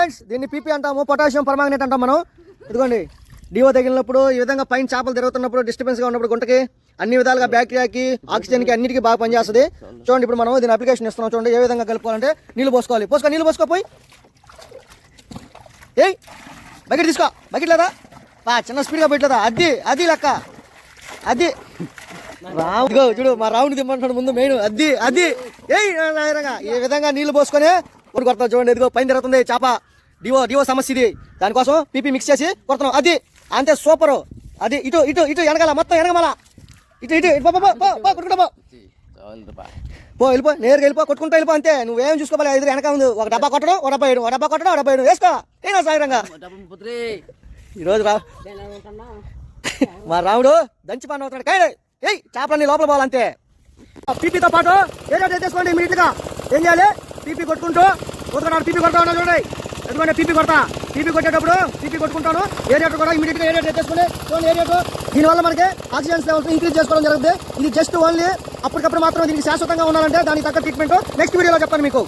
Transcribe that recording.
Friends, దీన్ని PP అంటాము, potassium permanganate అంటాం మనం. ఇదిగోండి, డివో తగిలినప్పుడు ఈ విధంగా పైన చేపలు తిరుగుతున్నప్పుడు డిస్టర్బెన్స్గా ఉన్నప్పుడు గుంటకి అన్ని విధాలుగా బ్యాక్టీరియాకి ఆక్సిజన్కి అన్నిటికీ బాగా పనిచేస్తుంది. చూడండి, ఇప్పుడు మనం దీని అప్లికేషన్ ఇస్తున్నాం. చూడండి ఏ విధంగా కలుపుకోవాలంటే నీళ్ళు పోసుకోవాలి. నీళ్ళు పోసుకోపోయి ఏయ్ బకెట్ తీసుకో. బకెట్ లేదా చిన్న స్పీడ్గా పెట్టలేదా? అది లెక్క. అది రావు చూడు, మా రావుని దిమ్మంటున్నాడు ముందు మెయిన్. అది ఏయ్ ఈ విధంగా నీళ్లు పోసుకొని కొడతాం. చూడండి, ఎదుగో పైన తిరుగుతుంది చేప. డివో సమస్య ఇది. దానికోసం పీపీ మిక్స్ చేసి కొడుతున్నాం. అది అంతే, సూపరు. అది ఇటు ఇటు ఇటు వెనకాల, మొత్తం వెనకమాల. ఇటు కొట్టుకుంటా వెళ్ళిపో, నేరుగా వెళ్ళిపో, కొట్టుకుంటా వెళ్ళిపో. అంతే, నువ్వేం చూసుకోవాలి. ఎదురు వెనక ఉంది. ఒక డబ్బా కొట్టడం, ఒక డబ్బా వేయడం, ఒక డబ్బా కొట్టడం, ఒక డబ్బా వేయడం. వేసుకో ఏనా సాయిరంగా. ఈరోజు మా రాముడు దంచి పని అవుతాడు. కాయలే ఏయ్ చేపలన్నీ లోపల పోవాలంతే. పీపీతో పాటు ఏరియా చేసుకోండి. ఇమీడియట్గా ఏం చేయాలి? పీపీ కొట్టుకుంటూ ఉతకడానికి పీపీ కొడతా ఉన్నా. చూడండి, ఎందుకంటే పీపీ కొడతా. పీపీ కొట్టేటప్పుడు పీపీ కొట్టుకుంటాను. ఏరియాటర్ కూడా ఇమీడియట్గా ఏరియా చేసుకుని చూడండి. ఏరియాటర్ దీనివల్ల మనకి ఆక్సిజన్ లెవెల్స్ ఇంక్రీజ్ చేసుకోవడం జరుగుతుంది. ఇది జస్ట్ ఓన్లీ అప్పటికప్పుడు మాత్రం. దీనికి శాశ్వతంగా ఉండాలంటే దానికి తగ్గ ట్రీట్మెంట్ నెక్స్ట్ వీడియోలో చెప్తాను మీకు.